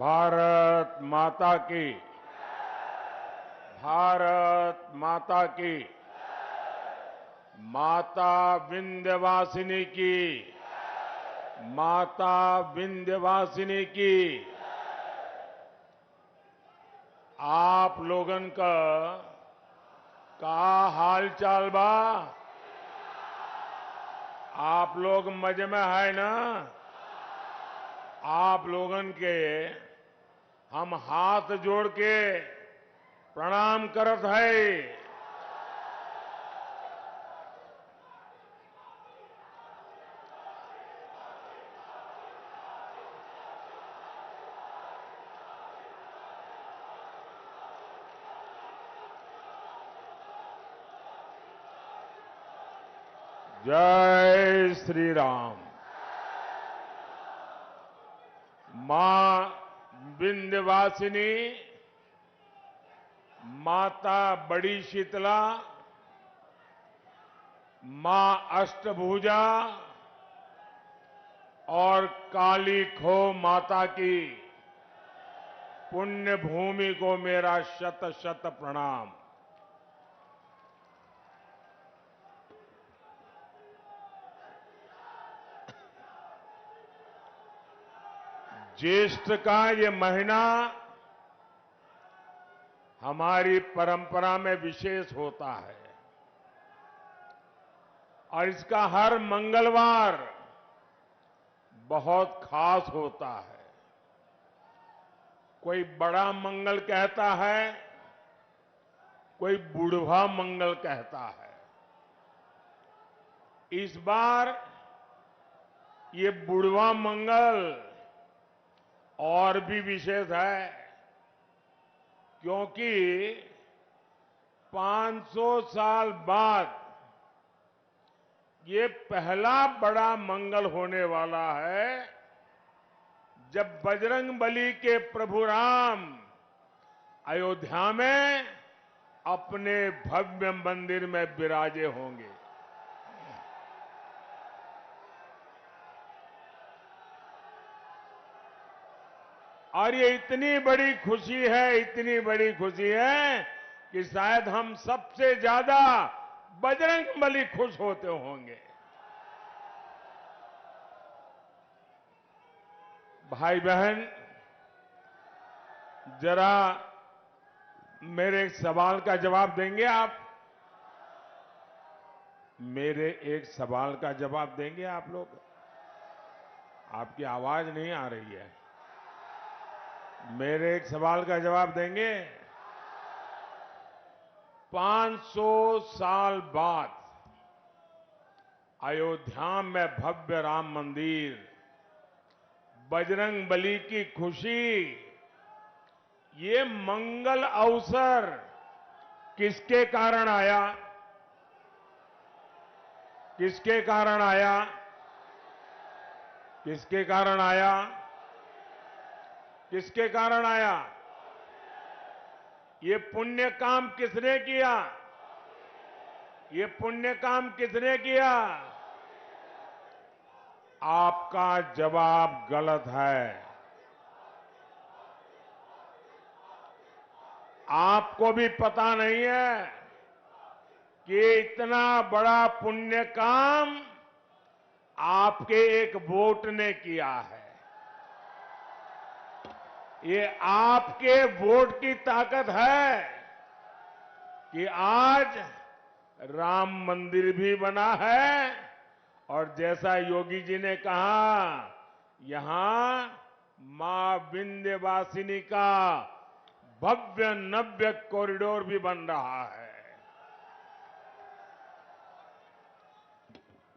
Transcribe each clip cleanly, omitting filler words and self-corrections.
भारत माता की। भारत माता की। माता विंध्यवासिनी की। माता विंध्यवासिनी की। आप लोगन का हाल चाल बा। आप लोग मजे में है ना। आप लोगन के हम हाथ जोड़ के प्रणाम करत है। जय श्री राम। मां विंध्यवासिनी, माता बड़ी शीतला, मां अष्टभुजा और काली खो माता की पुण्य भूमि को मेरा शत शत प्रणाम। ज्येष्ठ का ये महीना हमारी परंपरा में विशेष होता है और इसका हर मंगलवार बहुत खास होता है। कोई बड़ा मंगल कहता है, कोई बुढ़वा मंगल कहता है। इस बार ये बुढ़वा मंगल और भी विशेष है, क्योंकि 500 साल बाद ये पहला बड़ा मंगल होने वाला है जब बजरंगबली के प्रभु राम अयोध्या में अपने भव्य मंदिर में विराजे होंगे। और ये इतनी बड़ी खुशी है, इतनी बड़ी खुशी है कि शायद हम सबसे ज्यादा बजरंगबली खुश होते होंगे। भाई बहन, जरा मेरे एक सवाल का जवाब देंगे आप? मेरे एक सवाल का जवाब देंगे आप लोग? आपकी आवाज नहीं आ रही है। मेरे एक सवाल का जवाब देंगे? 500 साल बाद अयोध्या में भव्य राम मंदिर, बजरंगबली की खुशी, ये मंगल अवसर किसके कारण आया? किसके कारण आया? किसके कारण आया? किसके कारण आया? ये पुण्य काम किसने किया? ये पुण्य काम किसने किया? आपका जवाब गलत है। आपको भी पता नहीं है कि इतना बड़ा पुण्य काम आपके एक वोट ने किया है। ये आपके वोट की ताकत है कि आज राम मंदिर भी बना है और जैसा योगी जी ने कहा, यहां मां विंध्यवासिनी का भव्य नव्य कॉरिडोर भी बन रहा है।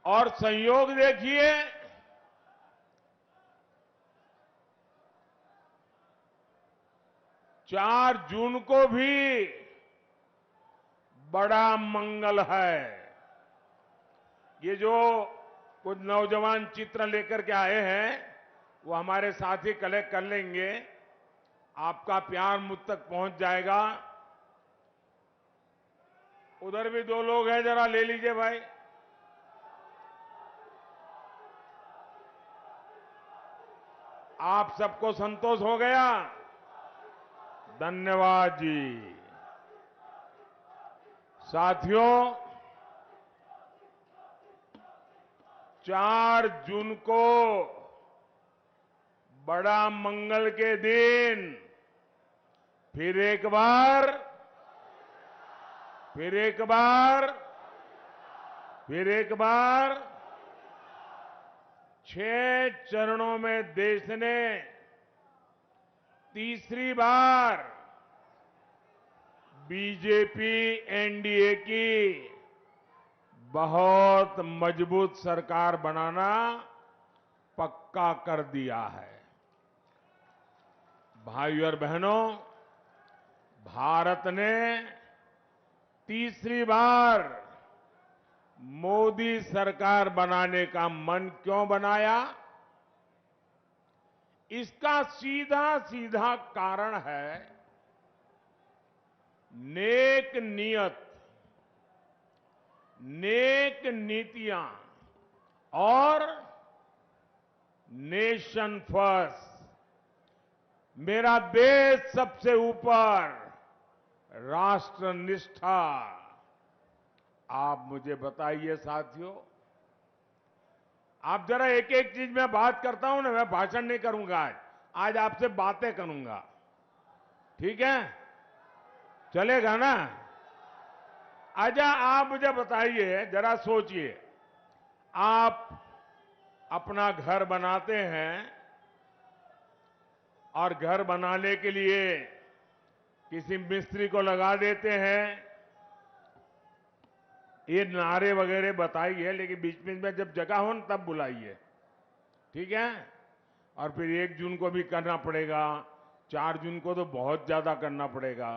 और संयोग देखिए, 4 जून को भी बड़ा मंगल है। ये जो कुछ नौजवान चित्र लेकर के आए हैं, वो हमारे साथी कलेक्ट कर लेंगे। आपका प्यार मुझ तक पहुंच जाएगा। उधर भी 2 लोग हैं, जरा ले लीजिए भाई। आप सबको संतोष हो गया? धन्यवाद जी। साथियों, 4 जून को बड़ा मंगल के दिन फिर एक बार फिर एक बार 6 चरणों में देश ने तीसरी बार बीजेपी एनडीए की बहुत मजबूत सरकार बनाना पक्का कर दिया है। भाइयों और बहनों, भारत ने तीसरी बार मोदी सरकार बनाने का मन क्यों बनाया? इसका सीधा सीधा कारण है नेक नियत, नेक नीतियां और नेशन फर्स्ट, मेरा देश सबसे ऊपर, राष्ट्र निष्ठा। आप मुझे बताइए साथियों, आप जरा एक एक चीज में बात करता हूं ना, मैं भाषण नहीं करूंगा आज आपसे बातें करूंगा। ठीक है? चलेगा ना? अच्छा, आप मुझे बताइए, जरा सोचिए, आप अपना घर बनाते हैं और घर बनाने के लिए किसी मिस्त्री को लगा देते हैं। ये नारे वगैरह बताइए, लेकिन बीच बीच में जब जगह हो न तब बुलाइए। ठीक है? और फिर 1 जून को भी करना पड़ेगा, 4 जून को तो बहुत ज्यादा करना पड़ेगा,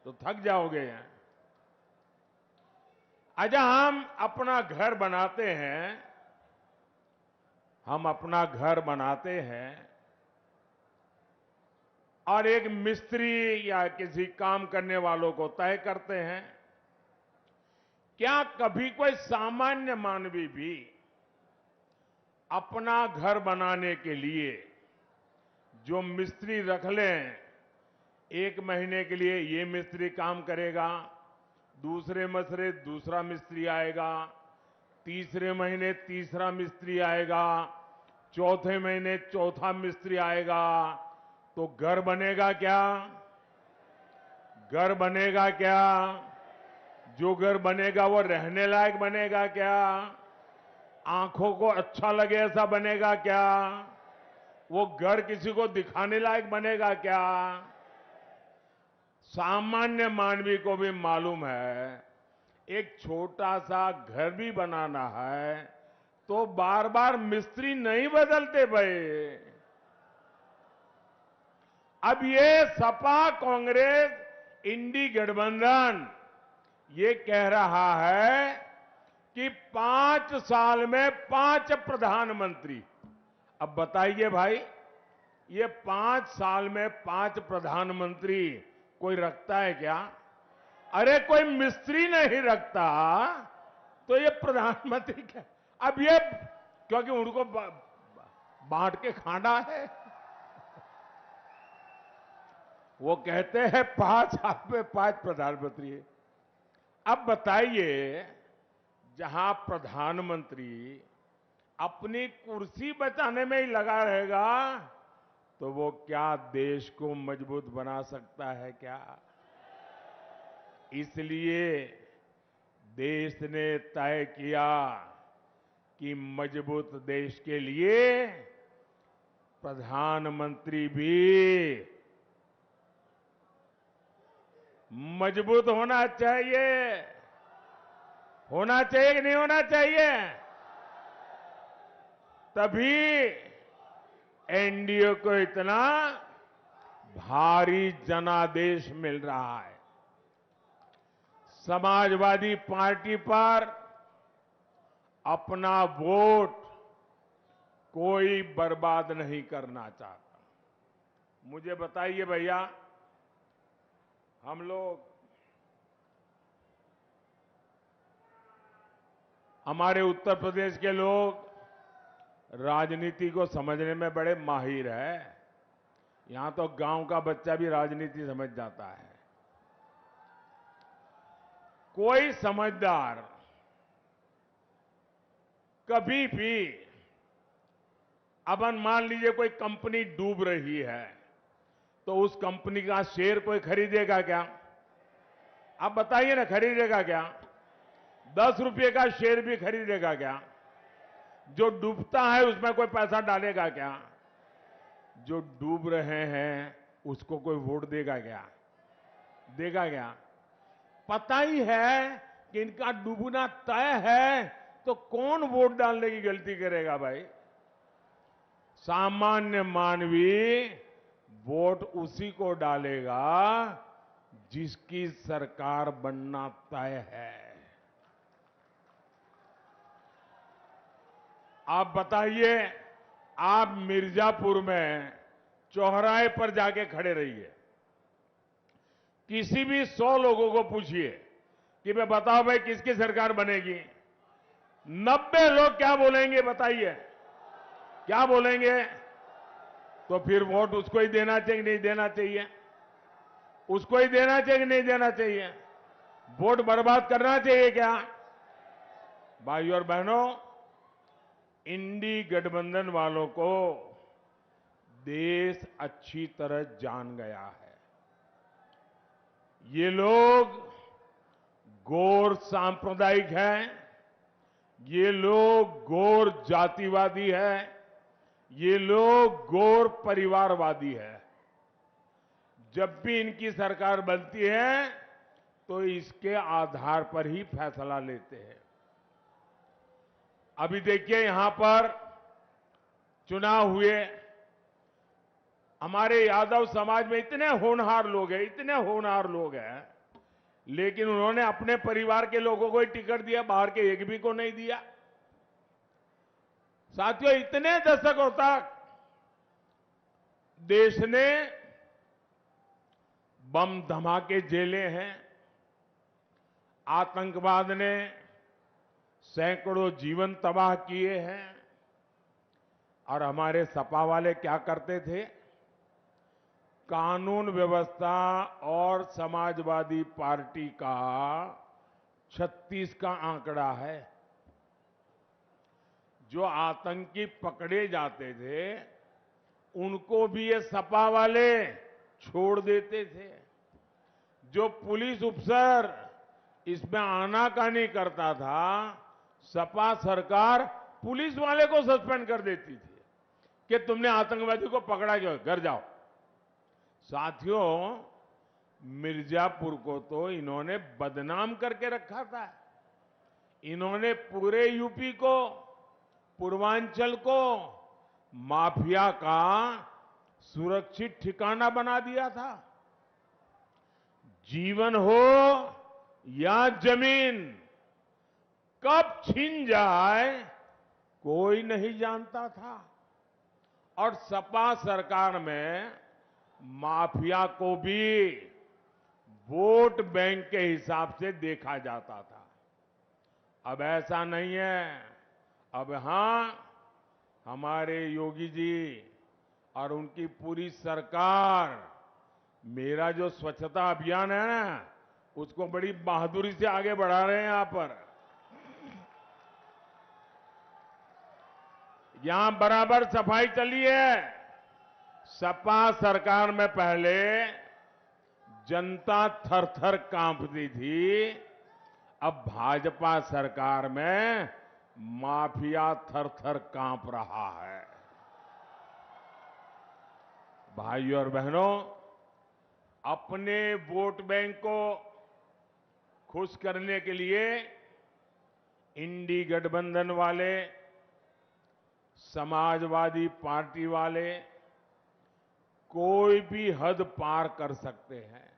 तो थक जाओगे। अच्छा, हम अपना घर बनाते हैं, और एक मिस्त्री या किसी काम करने वालों को तय करते हैं। क्या कभी कोई सामान्य मानवी भी अपना घर बनाने के लिए जो मिस्त्री रख लें, 1 महीने के लिए ये मिस्त्री काम करेगा, दूसरे महीने दूसरा मिस्त्री आएगा, तीसरे महीने तीसरा मिस्त्री आएगा, चौथे महीने चौथा मिस्त्री आएगा, तो घर बनेगा क्या? घर बनेगा क्या? जो घर बनेगा वो रहने लायक बनेगा क्या? आंखों को अच्छा लगे ऐसा बनेगा क्या? वो घर किसी को दिखाने लायक बनेगा क्या? सामान्य मानवी को भी मालूम है, एक छोटा सा घर भी बनाना है तो बार बार मिस्त्री नहीं बदलते भाई। अब ये सपा कांग्रेस इंडी गठबंधन ये कह रहा है कि 5 साल में 5 प्रधानमंत्री। अब बताइए भाई, ये 5 साल में 5 प्रधानमंत्री कोई रखता है क्या? अरे कोई मिस्त्री नहीं रखता तो ये प्रधानमंत्री क्या? अब ये क्योंकि उनको बांट के खाना है, वो कहते हैं 5 साल में 5 प्रधानमंत्री। अब बताइए, जहां प्रधानमंत्री अपनी कुर्सी बचाने में ही लगा रहेगा तो वो क्या देश को मजबूत बना सकता है क्या? इसलिए देश ने तय किया कि मजबूत देश के लिए प्रधानमंत्री भी मजबूत होना चाहिए। होना चाहिए कि नहीं होना चाहिए? तभी एनडीए को इतना भारी जनादेश मिल रहा है। समाजवादी पार्टी पर अपना वोट कोई बर्बाद नहीं करना चाहता। मुझे बताइए भैया, हम लोग, हमारे उत्तर प्रदेश के लोग राजनीति को समझने में बड़े माहिर है। यहां तो गांव का बच्चा भी राजनीति समझ जाता है। कोई समझदार कभी भी, अब मान लीजिए कोई कंपनी डूब रही है, तो उस कंपनी का शेयर कोई खरीदेगा क्या? आप बताइए ना, खरीदेगा क्या? 10 रुपये का शेयर भी खरीदेगा क्या? जो डूबता है उसमें कोई पैसा डालेगा क्या? जो डूब रहे हैं उसको कोई वोट देगा क्या? देगा क्या? पता ही है कि इनका डूबना तय है, तो कौन वोट डालने की गलती करेगा भाई? सामान्य मानवी वोट उसी को डालेगा जिसकी सरकार बनना तय है। आप बताइए, आप मिर्जापुर में चौराहे पर जाके खड़े रहिए, किसी भी 100 लोगों को पूछिए कि मैं बताओ भाई किसकी सरकार बनेगी, 90 लोग क्या बोलेंगे बताइए? क्या बोलेंगे? तो फिर वोट उसको ही देना चाहिए, नहीं देना चाहिए? उसको ही देना चाहिए, नहीं देना चाहिए? वोट बर्बाद करना चाहिए क्या? भाइयों और बहनों, इंडी गठबंधन वालों को देश अच्छी तरह जान गया है। ये लोग गौर सांप्रदायिक हैं, ये लोग गौर जातिवादी हैं, ये लोग गौर परिवारवादी है। जब भी इनकी सरकार बनती है तो इसके आधार पर ही फैसला लेते हैं। अभी देखिए, यहां पर चुनाव हुए, हमारे यादव समाज में इतने होनहार लोग हैं, इतने होनहार लोग हैं, लेकिन उन्होंने अपने परिवार के लोगों को ही टिकट दिया, बाहर के एक भी को नहीं दिया। साथियों, इतने दशकों तक देश ने बम धमाके झेले हैं, आतंकवाद ने सैकड़ों जीवन तबाह किए हैं, और हमारे सपा वाले क्या करते थे? कानून व्यवस्था और समाजवादी पार्टी का 36 का आंकड़ा है। जो आतंकी पकड़े जाते थे उनको भी ये सपा वाले छोड़ देते थे। जो पुलिस अफसर इसमें आनाकानी करता था, सपा सरकार पुलिस वाले को सस्पेंड कर देती थी कि तुमने आतंकवादी को पकड़ा क्यों, घर जाओ। साथियों, मिर्जापुर को तो इन्होंने बदनाम करके रखा था। इन्होंने पूरे यूपी को, पूर्वांचल को माफिया का सुरक्षित ठिकाना बना दिया था। जीवन हो या जमीन, कब छिन जाए कोई नहीं जानता था। और सपा सरकार में माफिया को भी वोट बैंक के हिसाब से देखा जाता था। अब ऐसा नहीं है। अब हां, हमारे योगी जी और उनकी पूरी सरकार मेरा जो स्वच्छता अभियान है ना, उसको बड़ी बहादुरी से आगे बढ़ा रहे हैं। यहां पर, यहां बराबर सफाई चली है। सपा सरकार में पहले जनता थर-थर कांपती थी, अब भाजपा सरकार में माफिया थर-थर कांप रहा है। भाइयों और बहनों, अपने वोट बैंक को खुश करने के लिए इंडी गठबंधन वाले, समाजवादी पार्टी वाले कोई भी हद पार कर सकते हैं।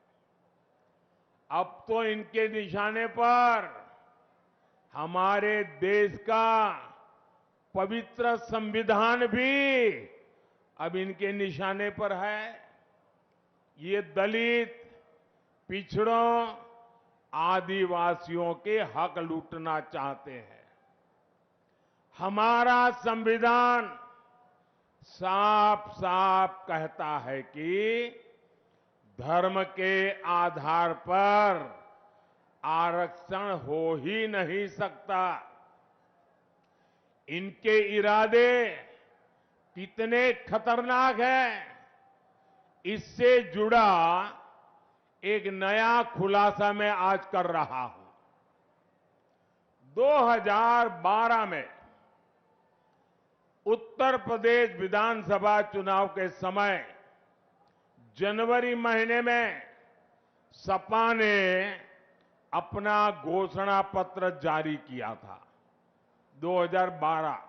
अब तो इनके निशाने पर हमारे देश का पवित्र संविधान भी अब इनके निशाने पर है। ये दलित, पिछड़ों, आदिवासियों के हक लूटना चाहते हैं। हमारा संविधान साफ साफ कहता है कि धर्म के आधार पर आरक्षण हो ही नहीं सकता। इनके इरादे कितने खतरनाक हैं, इससे जुड़ा एक नया खुलासा मैं आज कर रहा हूं। 2012 में उत्तर प्रदेश विधानसभा चुनाव के समय जनवरी महीने में सपा ने अपना घोषणा पत्र जारी किया था। 2012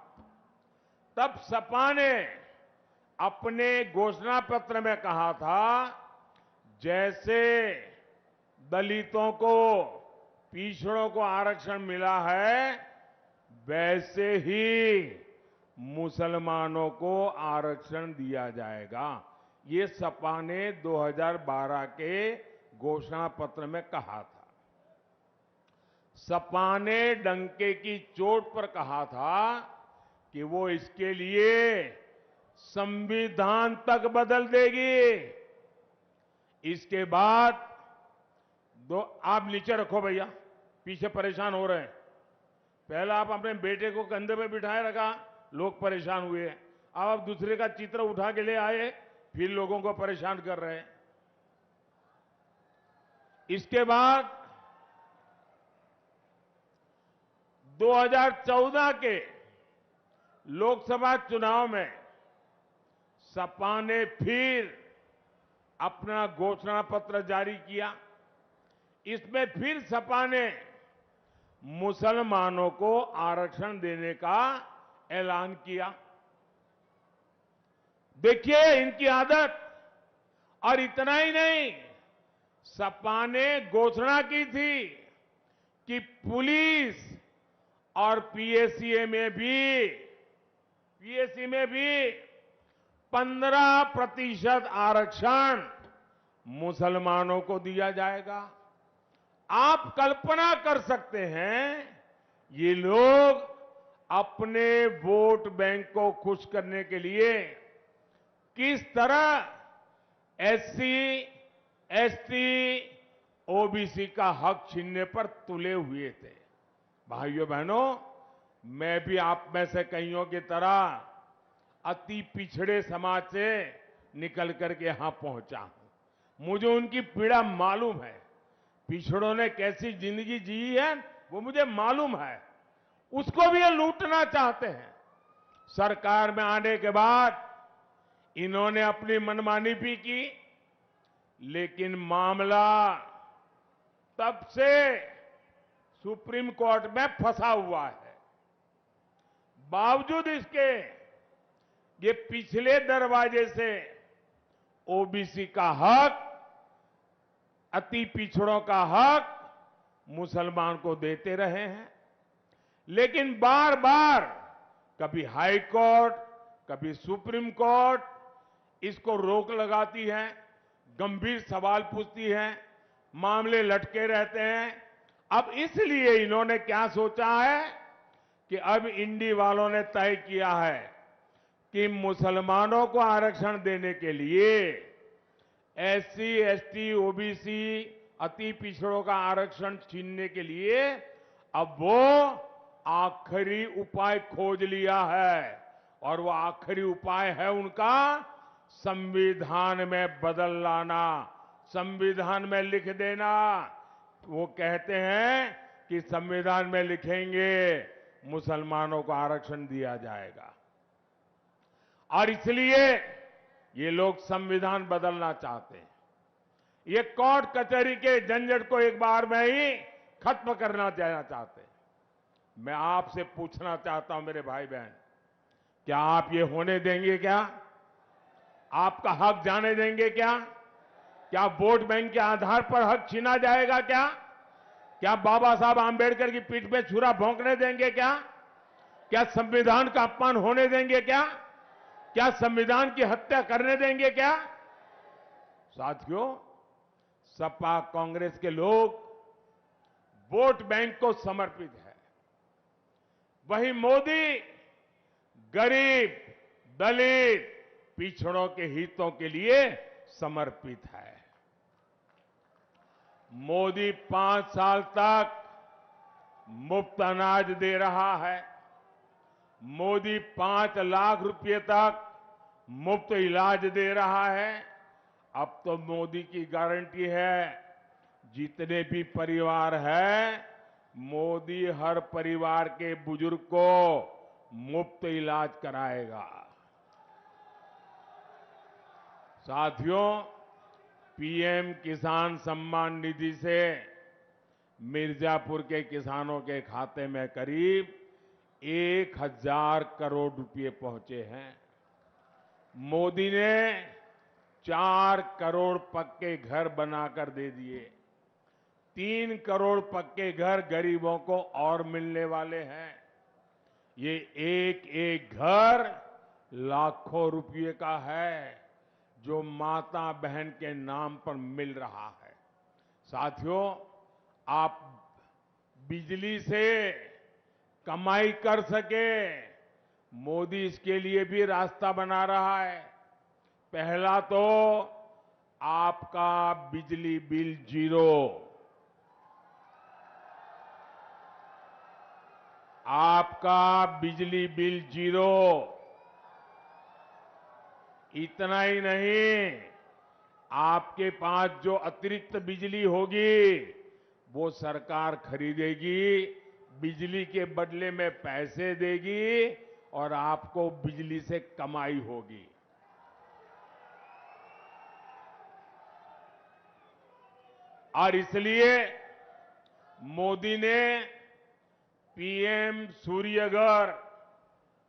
तब सपा ने अपने घोषणा पत्र में कहा था, जैसे दलितों को, पिछड़ों को आरक्षण मिला है, वैसे ही मुसलमानों को आरक्षण दिया जाएगा। ये सपा ने 2012 के घोषणा पत्र में कहा था। सपा ने डंके की चोट पर कहा था कि वो इसके लिए संविधान तक बदल देगी। इसके बाद आप नीचे रखो भैया, पीछे परेशान हो रहे हैं। पहला आप अपने बेटे को कंधे पे बिठाए रखा, लोग परेशान हुए। अब आप दूसरे का चित्र उठा के ले आए, फिर लोगों को परेशान कर रहे हैं। इसके बाद 2014 के लोकसभा चुनाव में सपा ने फिर अपना घोषणा पत्र जारी किया। इसमें फिर सपा ने मुसलमानों को आरक्षण देने का ऐलान किया। देखिए इनकी आदत। और इतना ही नहीं, सपा ने घोषणा की थी कि पुलिस और पीएससी में भी 15% आरक्षण मुसलमानों को दिया जाएगा। आप कल्पना कर सकते हैं, ये लोग अपने वोट बैंक को खुश करने के लिए किस तरह एससी, एसटी, ओबीसी का हक छीनने पर तुले हुए थे। भाइयों बहनों, मैं भी आप में से कईयों की तरह अति पिछड़े समाज से निकल करके यहां पहुंचा हूं। मुझे उनकी पीड़ा मालूम है। पिछड़ों ने कैसी जिंदगी जी है वो मुझे मालूम है। उसको भी ये लूटना चाहते हैं। सरकार में आने के बाद इन्होंने अपनी मनमानी भी की, लेकिन मामला तब से सुप्रीम कोर्ट में फंसा हुआ है। बावजूद इसके ये पिछले दरवाजे से ओबीसी का हक, अति पिछड़ों का हक मुसलमान को देते रहे हैं। लेकिन बार बार कभी हाई कोर्ट, कभी सुप्रीम कोर्ट इसको रोक लगाती है, गंभीर सवाल पूछती है, मामले लटके रहते हैं। अब इसलिए इन्होंने क्या सोचा है कि अब इंडी वालों ने तय किया है कि मुसलमानों को आरक्षण देने के लिए, एससी, एसटी, ओबीसी, अति पिछड़ों का आरक्षण छीनने के लिए अब वो आखिरी उपाय खोज लिया है। और वो आखिरी उपाय है उनका संविधान में बदल लाना, संविधान में लिख देना। वो कहते हैं कि संविधान में लिखेंगे मुसलमानों को आरक्षण दिया जाएगा। और इसलिए ये लोग संविधान बदलना चाहते हैं। ये कोर्ट कचहरी के झंझट को एक बार में ही खत्म करना चाहते हैं। मैं आपसे पूछना चाहता हूं मेरे भाई बहन, क्या आप ये होने देंगे? क्या आपका हक जाने देंगे? क्या वोट बैंक के आधार पर हक छीना जाएगा? क्या बाबा साहब आंबेडकर की पीठ पे छुरा भोंकने देंगे? क्या संविधान का अपमान होने देंगे? क्या संविधान की हत्या करने देंगे? साथियों, सपा कांग्रेस के लोग वोट बैंक को समर्पित है। वही मोदी गरीब, दलित, पिछड़ों के हितों के लिए समर्पित है। मोदी 5 साल तक मुफ्त अनाज दे रहा है। मोदी 5 लाख रुपए तक मुफ्त इलाज दे रहा है। अब तो मोदी की गारंटी है, जितने भी परिवार हैं, मोदी हर परिवार के बुजुर्ग को मुफ्त इलाज कराएगा। साथियों, पीएम किसान सम्मान निधि से मिर्जापुर के किसानों के खाते में करीब 1,000 करोड़ रुपए पहुंचे हैं। मोदी ने 4 करोड़ पक्के घर बनाकर दे दिए। 3 करोड़ पक्के घर गरीबों को और मिलने वाले हैं। ये एक एक घर लाखों रुपए का है, जो माता बहन के नाम पर मिल रहा है। साथियों, आप बिजली से कमाई कर सके, मोदी इसके लिए भी रास्ता बना रहा है। पहला तो आपका बिजली बिल जीरो। आपका बिजली बिल जीरो। इतना ही नहीं, आपके पास जो अतिरिक्त बिजली होगी वो सरकार खरीदेगी, बिजली के बदले में पैसे देगी और आपको बिजली से कमाई होगी। और इसलिए मोदी ने पीएम सूर्यघर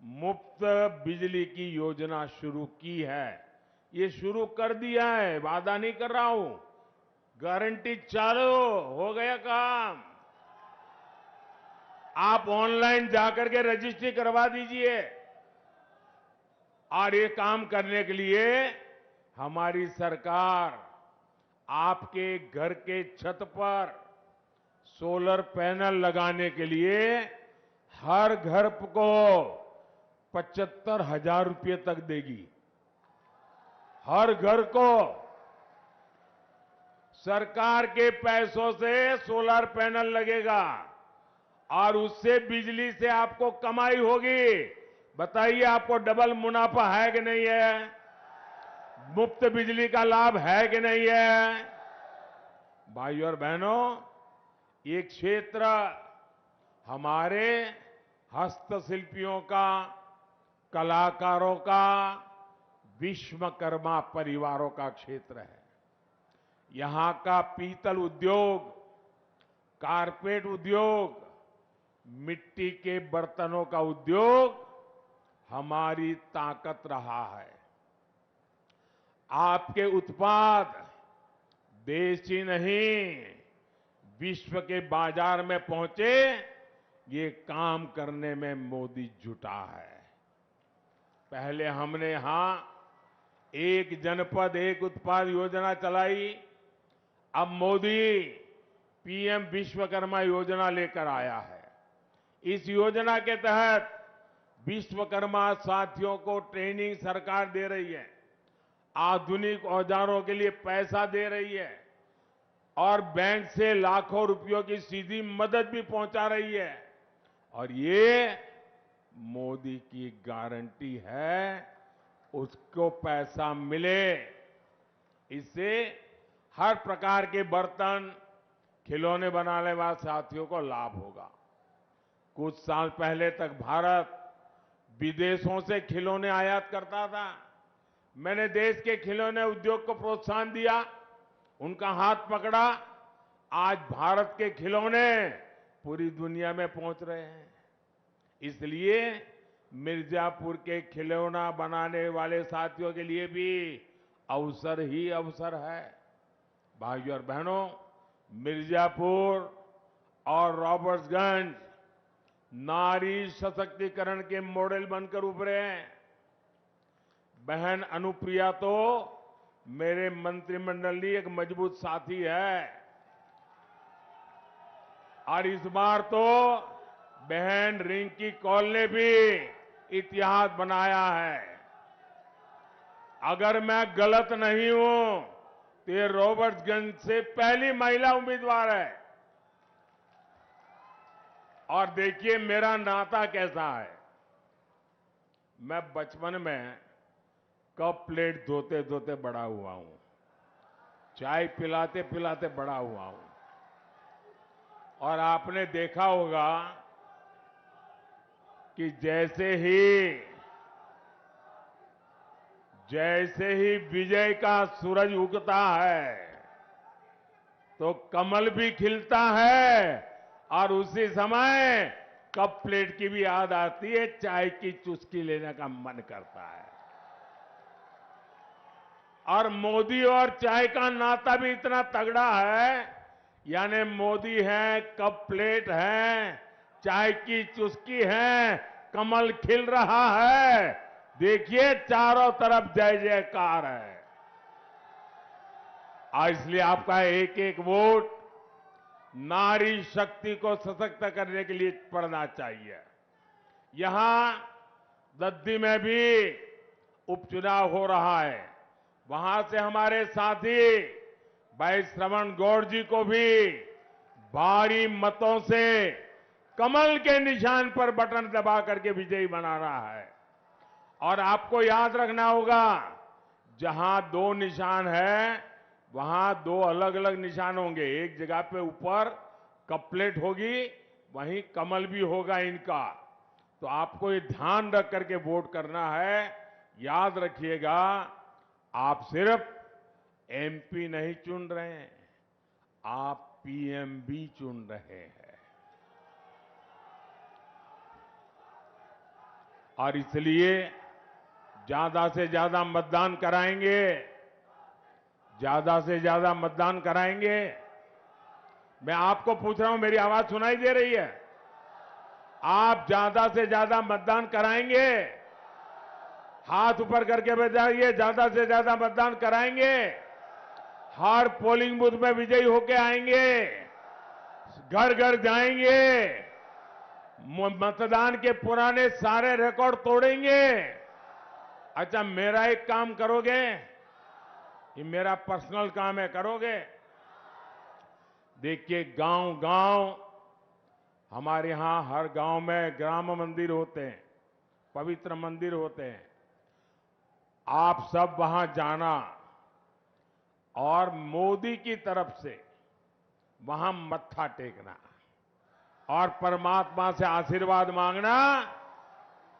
मुफ्त बिजली की योजना शुरू की है। ये शुरू कर दिया है, वादा नहीं कर रहा हूं, गारंटी चालू हो गया काम। आप ऑनलाइन जाकर के रजिस्ट्री करवा दीजिए। और ये काम करने के लिए हमारी सरकार आपके घर के छत पर सोलर पैनल लगाने के लिए हर घर को 75,000 रुपए तक देगी। हर घर को सरकार के पैसों से सोलर पैनल लगेगा और उससे बिजली से आपको कमाई होगी। बताइए, आपको डबल मुनाफा है कि नहीं है? मुफ्त बिजली का लाभ है कि नहीं है? भाइयों और बहनों, ये क्षेत्र हमारे हस्तशिल्पियों का, कलाकारों का, विश्वकर्मा परिवारों का क्षेत्र है। यहां का पीतल उद्योग, कारपेट उद्योग, मिट्टी के बर्तनों का उद्योग हमारी ताकत रहा है। आपके उत्पाद देश ही नहीं, विश्व के बाजार में पहुंचे, ये काम करने में मोदी जुटा है। पहले हमने यहां एक जनपद एक उत्पाद योजना चलाई। अब मोदी पीएम विश्वकर्मा योजना लेकर आया है। इस योजना के तहत विश्वकर्मा साथियों को ट्रेनिंग सरकार दे रही है, आधुनिक औजारों के लिए पैसा दे रही है और बैंक से लाखों रुपयों की सीधी मदद भी पहुंचा रही है। और ये मोदी की गारंटी है, उसको पैसा मिले। इससे हर प्रकार के बर्तन, खिलौने बनाने वाले साथियों को लाभ होगा। कुछ साल पहले तक भारत विदेशों से खिलौने आयात करता था। मैंने देश के खिलौने उद्योग को प्रोत्साहन दिया, उनका हाथ पकड़ा। आज भारत के खिलौने पूरी दुनिया में पहुंच रहे हैं। इसलिए मिर्जापुर के खिलौना बनाने वाले साथियों के लिए भी अवसर ही अवसर है। भाइयों और बहनों, मिर्जापुर और रॉबर्ट्सगंज नारी सशक्तिकरण के मॉडल बनकर उभरे हैं। बहन अनुप्रिया तो मेरे मंत्रिमंडल की एक मजबूत साथी है और इस बार तो बहन रिंकी कौल ने भी इतिहास बनाया है। अगर मैं गलत नहीं हूं तो ये रॉबर्ट्सगंज से पहली महिला उम्मीदवार है। और देखिए मेरा नाता कैसा है। मैं बचपन में कप प्लेट धोते धोते बड़ा हुआ हूं, चाय पिलाते पिलाते बड़ा हुआ हूं। और आपने देखा होगा कि जैसे ही विजय का सूरज उगता है तो कमल भी खिलता है और उसी समय कप प्लेट की भी याद आती है, चाय की चुस्की लेने का मन करता है। और मोदी और चाय का नाता भी इतना तगड़ा है, यानी मोदी है, कप प्लेट है, चाय की चुस्की है, कमल खिल रहा है। देखिए चारों तरफ जय जयकार है। इसलिए आपका एक एक वोट नारी शक्ति को सशक्त करने के लिए पड़ना चाहिए। यहां दद्दी में भी उपचुनाव हो रहा है। वहां से हमारे साथी भाई श्रवण गौड़ जी को भी भारी मतों से कमल के निशान पर बटन दबा करके विजयी बनाना है। और आपको याद रखना होगा, जहां दो निशान है वहां दो अलग अलग निशान होंगे। एक जगह पे ऊपर कप प्लेट होगी, वहीं कमल भी होगा इनका। तो आपको ये ध्यान रख करके वोट करना है। याद रखिएगा, आप सिर्फ एमपी नहीं चुन रहे हैं, आप पीएम भी चुन रहे हैं। और इसलिए ज्यादा से ज्यादा मतदान कराएंगे, ज्यादा से ज्यादा मतदान कराएंगे। मैं आपको पूछ रहा हूं, मेरी आवाज सुनाई दे रही है? आप ज्यादा से ज्यादा मतदान कराएंगे? हाथ ऊपर करके बताइए, ज्यादा से ज्यादा मतदान कराएंगे? हर पोलिंग बूथ में विजयी होके आएंगे, घर घर जाएंगे, मतदान के पुराने सारे रिकॉर्ड तोड़ेंगे। अच्छा, मेरा एक काम करोगे? ये मेरा पर्सनल काम है, करोगे? देखिए गांव गांव, हमारे यहां हर गांव में ग्राम मंदिर होते हैं, पवित्र मंदिर होते हैं। आप सब वहां जाना और मोदी की तरफ से वहां मत्था टेकना और परमात्मा से आशीर्वाद मांगना।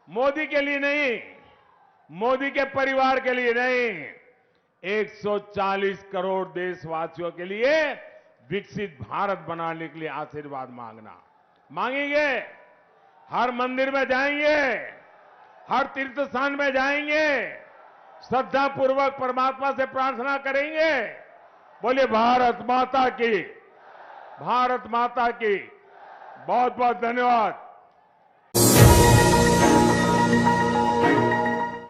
मोदी के लिए नहीं, मोदी के परिवार के लिए नहीं, 140 करोड़ देशवासियों के लिए विकसित भारत बनाने के लिए आशीर्वाद मांगना। मांगेंगे? हर मंदिर में जाएंगे, हर तीर्थ स्थान में जाएंगे, श्रद्धा पूर्वक परमात्मा से प्रार्थना करेंगे। बोलिए भारत माता की, भारत माता की। बहुत बहुत धन्यवाद।